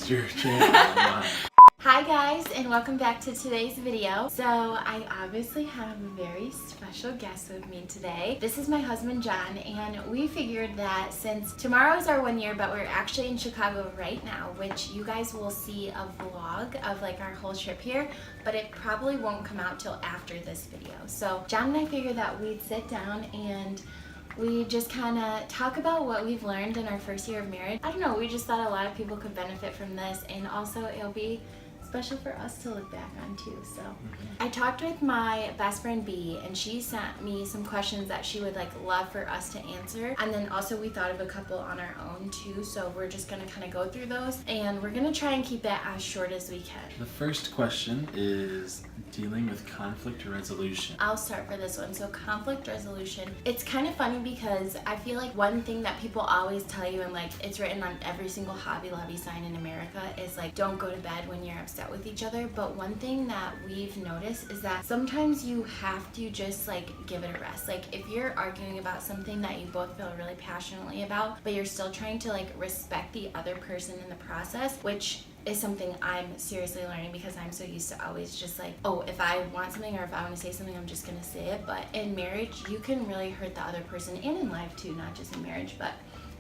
is your channel. Hi guys, and welcome back to today's video. So I obviously have a very special guest with me today. This is my husband John, and we figured that since tomorrow is our 1 year, but we're actually in Chicago right now, which you guys will see a vlog of like our whole trip here, but it probably won't come out till after this video. So John and I figured that we'd sit down and we just kind of talk about what we've learned in our first year of marriage. I don't know, we just thought a lot of people could benefit from this, and also it'll be special for us to look back on too. So I talked with my best friend B, and she sent me some questions that she would love for us to answer, and then also we thought of a couple on our own too, so we're just gonna kind of go through those, and we're gonna try and keep it as short as we can. The first question is dealing with conflict resolution. I'll start for this one. So conflict resolution, it's kind of funny because I feel like one thing that people always tell you, and it's written on every single Hobby Lobby sign in America, is don't go to bed when you're upset with each other. But one thing that we've noticed is that sometimes you have to just give it a rest. If you're arguing about something that you both feel really passionately about, but you're still trying to respect the other person in the process, which is something I'm seriously learning because I'm so used to always just oh, if I want something or if I want to say something, I'm just gonna say it. But in marriage, you can really hurt the other person, and in life too, not just in marriage, but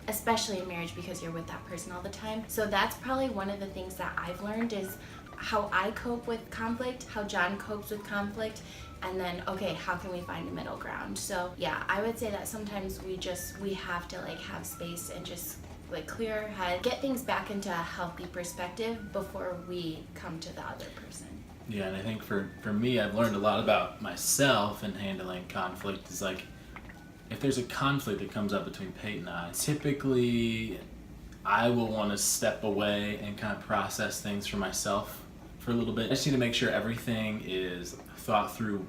especially in marriage because you're with that person all the time. So that's probably one of the things that I've learned is how I cope with conflict, how John copes with conflict, and then, okay, how can we find a middle ground? So yeah, I would say that sometimes we have to have space and just clear our head, get things back into a healthy perspective before we come to the other person. Yeah, and I think for me, I've learned a lot about myself in handling conflict. Is if there's a conflict that comes up between Peyton and I, typically I will want to step away and kind of process things for myself for a little bit. I just need to make sure everything is thought through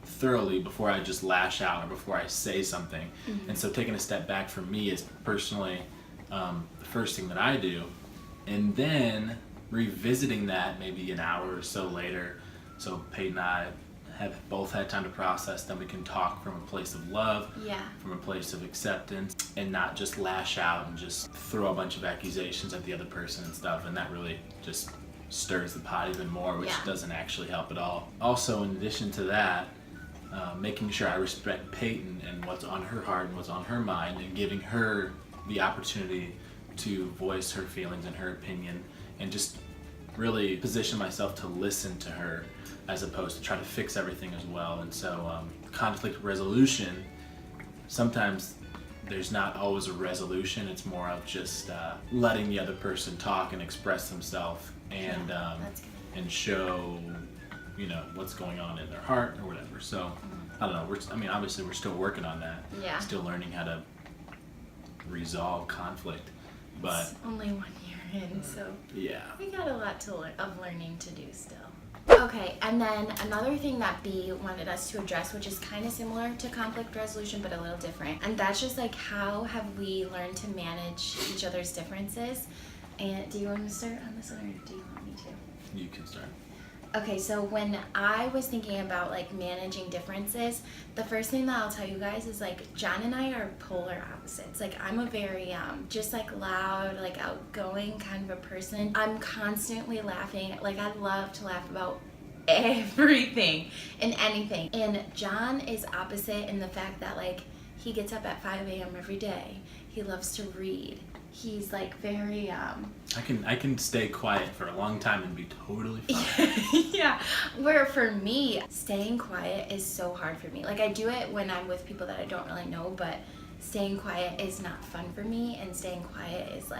thoroughly before I just lash out or before I say something. And so taking a step back for me is personally the first thing that I do, and then revisiting that maybe an hour or so later, so Peyton and I have both had time to process, then we can talk from a place of love, from a place of acceptance, and not just lash out and just throw a bunch of accusations at the other person and stuff, and that really just stirs the pot even more, which doesn't actually help at all. Also, in addition to that, making sure I respect Peyton and what's on her heart and what's on her mind, and giving her the opportunity to voice her feelings and her opinion, and just really position myself to listen to her as opposed to try to fix everything as well. And so conflict resolution, sometimes there's not always a resolution. It's more of just letting the other person talk and express themselves and show what's going on in their heart or whatever. So I don't know, obviously we're still working on that, still learning how to resolve conflict, but it's only 1 year in, so we got a lot of learning to do still. Okay, and then another thing that B wanted us to address, which is kind of similar to conflict resolution but a little different, and that's just how have we learned to manage each other's differences. And do you want to start on this one, or do you want me to? You can start. Okay, so when I was thinking about managing differences, the first thing that I'll tell you guys is John and I are polar opposites. I'm a very just loud, outgoing kind of a person. I'm constantly laughing. I love to laugh about everything and anything. And John is opposite in the fact that he gets up at 5 a.m. every day. He loves to read. He's very I can stay quiet for a long time and be totally fine. Yeah, where for me, staying quiet is so hard for me. I do it when I'm with people that I don't really know, but staying quiet is not fun for me, and staying quiet is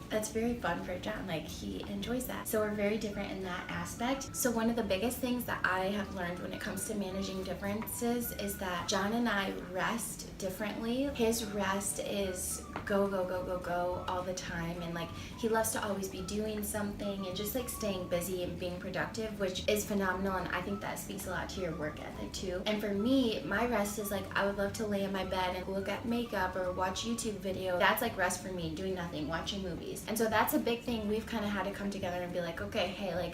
that's very fun for John. He enjoys that. So we're very different in that aspect. So one of the biggest things that I have learned when it comes to managing differences is that John and I rest differently. His rest is go, go, go, go, go all the time, and he loves to always be doing something and just staying busy and being productive, which is phenomenal, and I think that speaks a lot to your work ethic too. And for me, my rest is I would love to lay in my bed and look at makeup or watch YouTube videos. That's rest for me, doing nothing, watching movies. And so that's a big thing we've kind of had to come together and be okay, hey,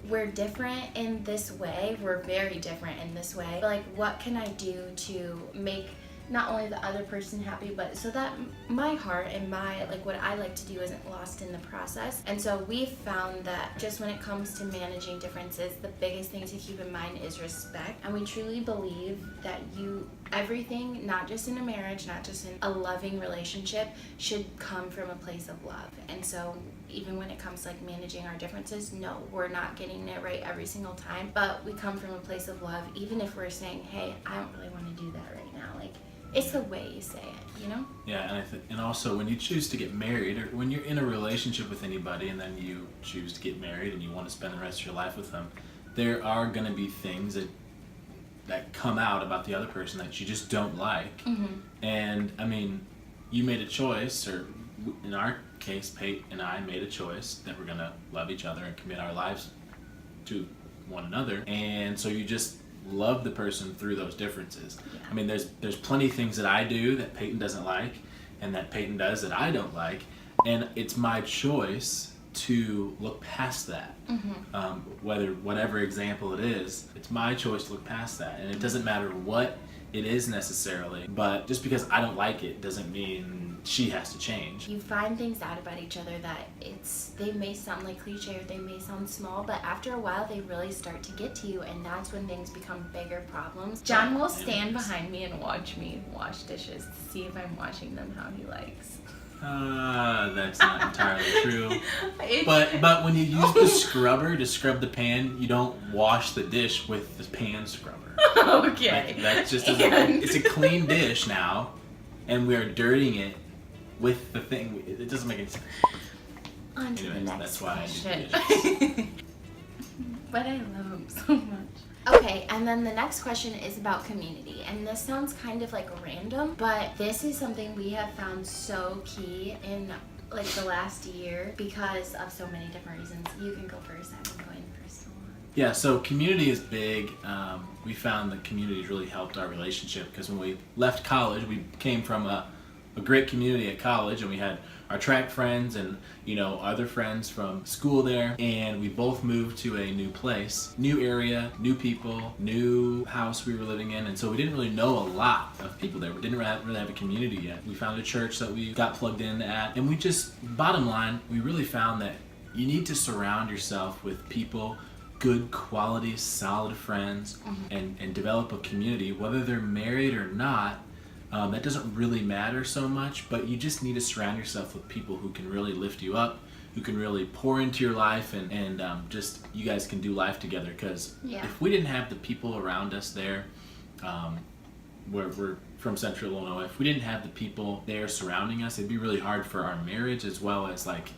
we're different in this way, we're very different in this way, but what can I do to make not only the other person happy, but so that my heart and my, like, what I like to do isn't lost in the process. And so we've found that just when it comes to managing differences, the biggest thing to keep in mind is respect. And we truly believe that everything, not just in a marriage, not just in a loving relationship, should come from a place of love. And so even when it comes to like managing our differences, no, we're not getting it right every single time, but we come from a place of love, even if we're saying, hey, I don't really want to do that right now. Like, it's the way you say it, you know? Yeah, and also when you choose to get married, or when you're in a relationship with anybody and then you choose to get married and you want to spend the rest of your life with them, there are going to be things that come out about the other person that you just don't like. Mm-hmm. And I mean, you made a choice, or in our case, Pate and I made a choice that we're going to love each other and commit our lives to one another. And so you just love the person through those differences. Yeah. I mean, there's plenty of things that I do that Peyton doesn't like, and that Peyton does that I don't like, and it's my choice to look past that. Mm-hmm. Whatever example it is, it's my choice to look past that, and it doesn't matter what it is necessarily. But just because I don't like it doesn't mean she has to change. You find things out about each other that they may sound like cliche or they may sound small, but after a while they really start to get to you, and that's when things become bigger problems. John will stand behind me and watch me wash dishes to see if I'm washing them how he likes. That's not entirely true. But when you use the scrubber to scrub the pan, you don't wash the dish with the pan scrubber. Okay. Like, that just doesn't. It's a clean dish now, and we are dirtying it with the thing. It doesn't make any sense. On to the next that's why question. I do the dishes. But I love him so much. Okay, and then the next question is about community. And this sounds kind of like random, but this is something we have found so key in like the last year because of so many different reasons. You can go first. I'm going first. Yeah, so community is big. We found that community has really helped our relationship because when we left college, we came from a great community at college, and we had our track friends and, other friends from school there, and we both moved to a new place, new area, new people, new house we were living in, and so we didn't really know a lot of people there. We didn't really have a community yet. We found a church that we got plugged in at, and bottom line, we really found that you need to surround yourself with people, good quality, solid friends, and develop a community, whether they're married or not. That doesn't really matter so much, but you just need to surround yourself with people who can really lift you up, who can really pour into your life, and just you guys can do life together. Because if we didn't have the people around us there, we're from Central Illinois, if we didn't have the people there surrounding us, it'd be really hard for our marriage, as well as it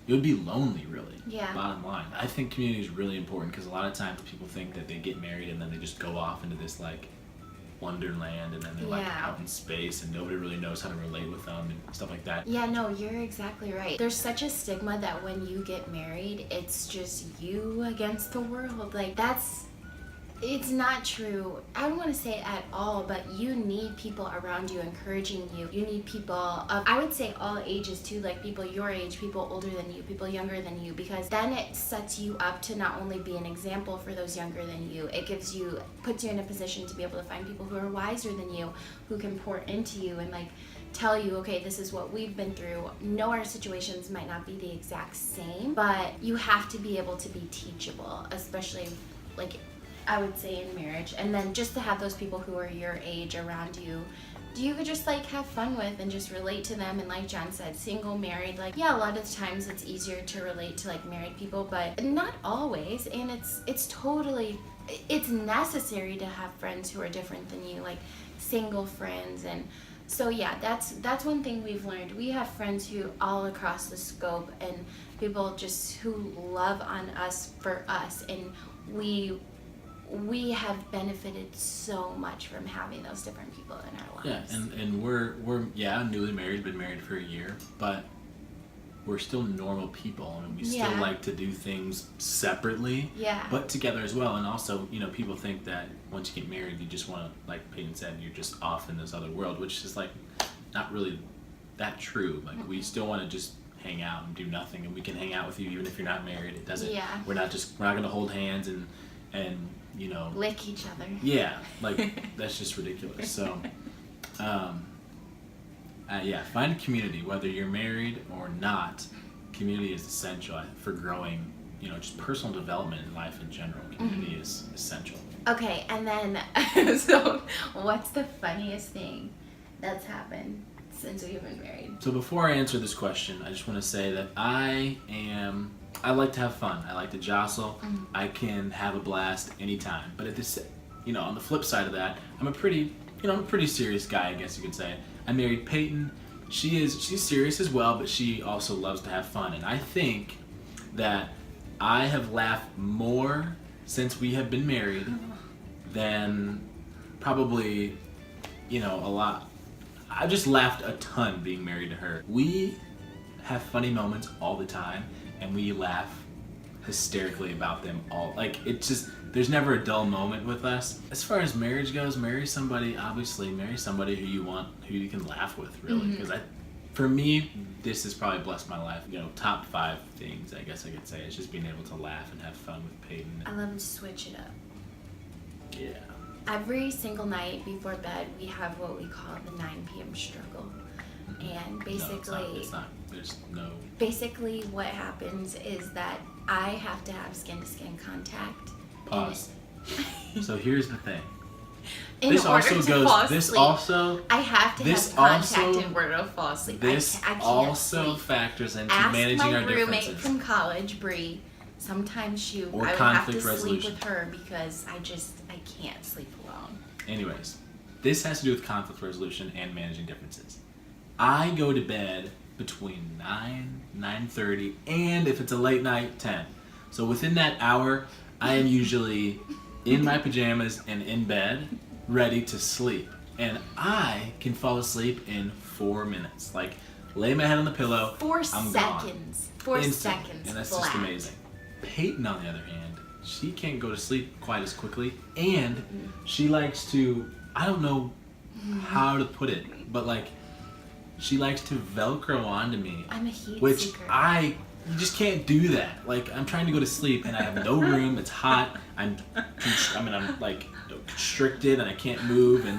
would be lonely, really. Yeah. Bottom line, I think community is really important because a lot of times people think that they get married and then they just go off into this wonderland, and then they're out in space and nobody really knows how to relate with them and stuff like that. Yeah, no, you're exactly right. There's such a stigma that when you get married, it's just you against the world. It's not true. I don't want to say it at all, but you need people around you encouraging you. You need people of, I would say all ages too, like people your age, people older than you, people younger than you, because then it sets you up to not only be an example for those younger than you, it puts you in a position to be able to find people who are wiser than you, who can pour into you and tell you, okay, this is what we've been through. No, our situations might not be the exact same, but you have to be able to be teachable, especially I would say in marriage. And then just to have those people who are your age around you, you could just have fun with and just relate to them. And like John said, single, married, a lot of times it's easier to relate to married people, but not always. And it's necessary to have friends who are different than you, single friends. And so yeah, that's one thing we've learned. We have friends who all across the scope, and people just who love on us for us, and we have benefited so much from having those different people in our lives. Yeah, and we're newly married, been married for a year, but we're still normal people, and we still like to do things separately, but together as well. And also, people think that once you get married, you just want to, like Peyton said, you're just off in this other world, which is not really that true. We still want to just hang out and do nothing, and we can hang out with you even if you're not married. It doesn't. Yeah. We're not going to hold hands and lick each other. Yeah, that's just ridiculous. So Yeah, find a community, whether you're married or not. Community is essential for growing, just personal development in life in general. Community is essential. Okay, and then, so what's the funniest thing that's happened since we've been married? So before I answer this question, I just want to say that I like to have fun. I like to jostle. I can have a blast anytime. But at this, on the flip side of that, I'm a pretty serious guy, I guess you could say. I married Peyton. She's serious as well, but she also loves to have fun. And I think that I have laughed more since we have been married than probably, a lot. I've just laughed a ton being married to her. We have funny moments all the time, and we laugh hysterically about them all. There's never a dull moment with us. As far as marriage goes, marry somebody who you can laugh with, really. Because for me, this has probably blessed my life. Top 5 things, I guess I could say, is just being able to laugh and have fun with Peyton. I love to switch it up. Yeah. Every single night before bed, we have what we call the 9 p.m. struggle. And basically, it's not. There's no. Basically, what happens is that I have to have skin-to-skin contact. Pause. So here's the thing. I have to have contact in order to fall asleep. This I can't also sleep. factors into Ask managing our differences. my roommate from college, Bree. Sometimes I would have to sleep with her because I can't sleep alone. Anyways, this has to do with conflict resolution and managing differences. I go to bed between 9:30, and if it's a late night, 10. So within that hour, I am usually in my pajamas and in bed, ready to sleep. And I can fall asleep in 4 minutes. Lay my head on the pillow, 4 I'm seconds. gone. 4 Instantly. seconds. And that's flat. just amazing. Peyton, on the other hand, she can't go to sleep quite as quickly, and she likes to, I don't know how to put it, but she likes to Velcro onto me. I'm a heat which seeker. You just can't do that. I'm trying to go to sleep and I have no room. It's hot. I'm constricted and I can't move, and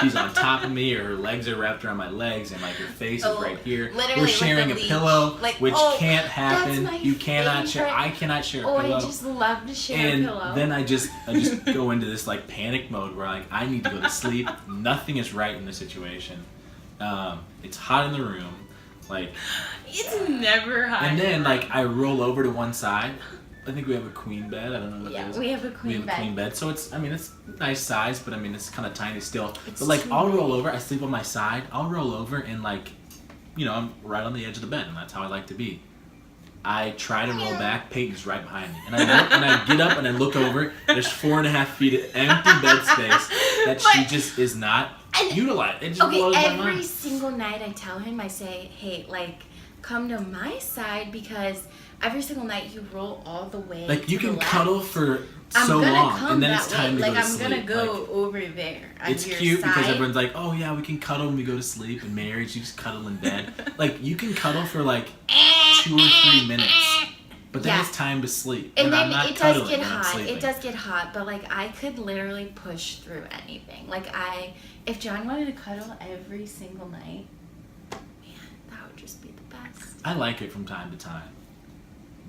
she's on top of me, or her legs are wrapped around my legs, and her face is right here. We're sharing a pillow, which can't happen. You cannot share. I cannot share a pillow. I just love to share a pillow. And then I just go into this panic mode where I need to go to sleep. Nothing is right in this situation. It's hot in the room. It's never hot. And then I roll over to one side. I think we have a queen bed. I don't know what it is. Yeah, we have a queen bed. Queen bed. So it's nice size, but it's kind of tiny still. But I'll roll over. I sleep on my side. I'll roll over and I'm right on the edge of the bed, and that's how I like to be. I try to roll back. Peyton's right behind me, and I get up and I look over. There's 4.5 feet of empty bed space that she just is not utilized. It just blows my mind. Every single night I tell him, I say, hey, come to my side, because every single night you roll all the way. You to can the left. cuddle for so long, and then it's time to go to sleep. I'm gonna go over there. It's cute because everyone's like, oh yeah, we can cuddle when we go to sleep. And marriage, you just cuddle in bed. You can cuddle for 2 or 3 minutes, but then it's time to sleep. And then I'm not it does cuddling get when I'm hot. sleeping. It does get hot, but I could literally push through anything. If John wanted to cuddle every single night, man, that would just be the best. I like it from time to time,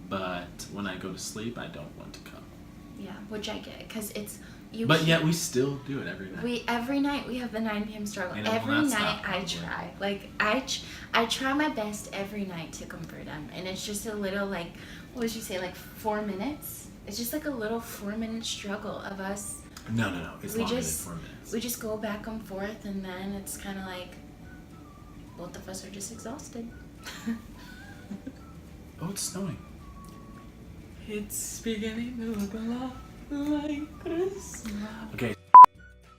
but when I go to sleep, I don't want to cuddle. Yeah, which I get, because it's But yet we still do it every night. Every night we have the 9 p.m. struggle. And Every night I try. I try my best every night to comfort them, and it's just a little what would you say 4 minutes? It's just a little 4-minute struggle of us. No. It's longer than 4 minutes. We just go back and forth, and then it's kind of both of us are just exhausted. Oh, it's snowing. It's beginning to look a lot like Christmas. Okay.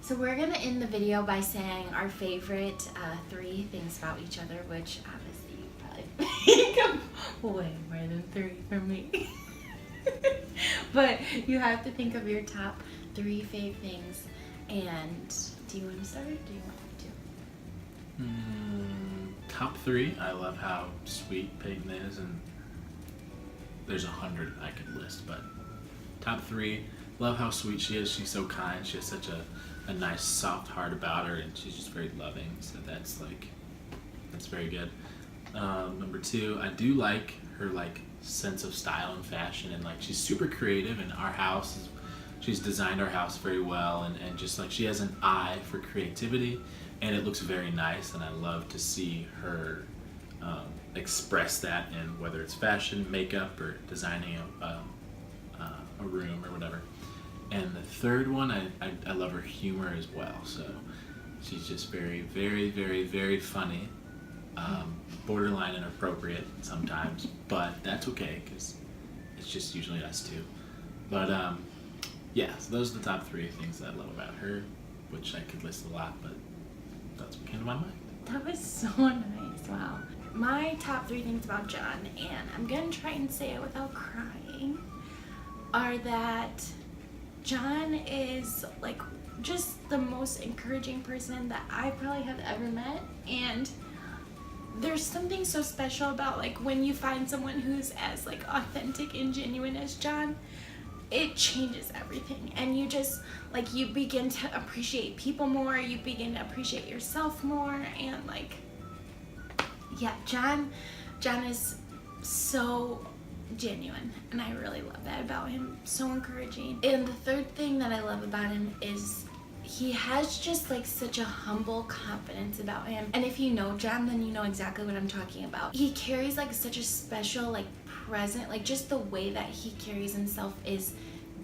So we're gonna end the video by saying our favorite 3 things about each other, which obviously you probably think of way more than 3 for me. But you have to think of your top 3 fave things. And do you want to start, or do you want me to? Top 3. I love how sweet Peyton is, and there's 100 I could list, but top 3. Love how sweet she is. She's so kind. She has such a a nice soft heart about her, and she's just very loving. So that's very good. Number 2, I do like her like sense of style and fashion, and like she's super creative. And she's designed our house very well, and just like she has an eye for creativity, and it looks very nice. And I love to see her express that in whether it's fashion, makeup, or designing a room or whatever. And the third one, I love her humor as well. So she's just very, very, very, very funny. Borderline inappropriate sometimes, but that's okay because it's just usually us two. But yeah, so those are the top 3 things that I love about her, which I could list a lot, but that's what came to my mind. That was so nice. Wow. My top 3 things about Jon, and I'm gonna try and say it without crying, are that Jon is like just the most encouraging person that I probably have ever met. And there's something so special about like when you find someone who's as like authentic and genuine as Jon, it changes everything. And you just like, you begin to appreciate people more, you begin to appreciate yourself more. And like, yeah, Jon is so genuine, and I really love that about him. So encouraging. And the third thing that I love about him is he has just like such a humble confidence about him. And if you know Jon, then you know exactly what I'm talking about. He carries like such a special like present, like just the way that he carries himself is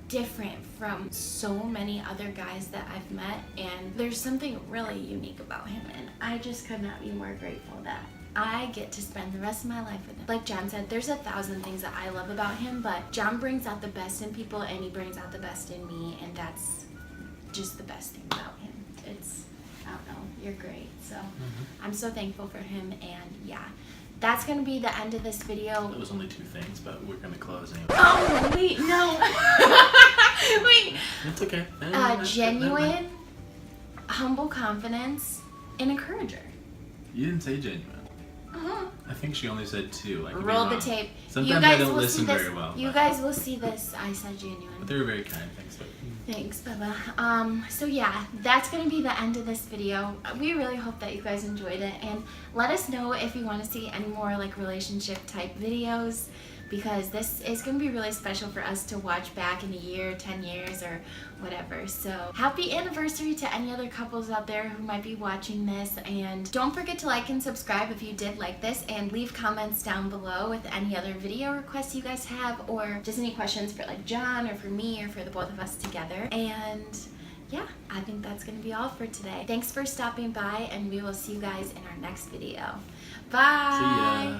different from so many other guys that I've met, and there's something really unique about him, and I just could not be more grateful that I get to spend the rest of my life with him. Like Jon said, there's 1,000 things that I love about him, but Jon brings out the best in people, and he brings out the best in me, and that's just the best thing about him. It's, I don't know, you're great. So I'm so thankful for him, and yeah, that's gonna be the end of this video. That was only 2 things, but we're gonna close anyway. Oh wait, no. Wait. It's okay. Genuine, humble confidence, and encourager. You didn't say genuine. Uh-huh. I think she only said 2. I could be Roll the wrong. tape. Sometimes you guys I don't will listen see this. very well. You but- guys will see this. I said But genuine. they were very kind. Thanks. But Thanks, Bubba. So yeah, that's gonna be the end of this video. We really hope that you guys enjoyed it, and let us know if you want to see any more like relationship type videos, because this is gonna be really special for us to watch back in a year, 10 years, or whatever. So happy anniversary to any other couples out there who might be watching this, and don't forget to like and subscribe if you did like this, and leave comments down below with any other video requests you guys have, or just any questions for like Jon or for me or for the both of us together. And yeah, I think that's gonna be all for today. Thanks for stopping by, and we will see you guys in our next video. Bye. see ya.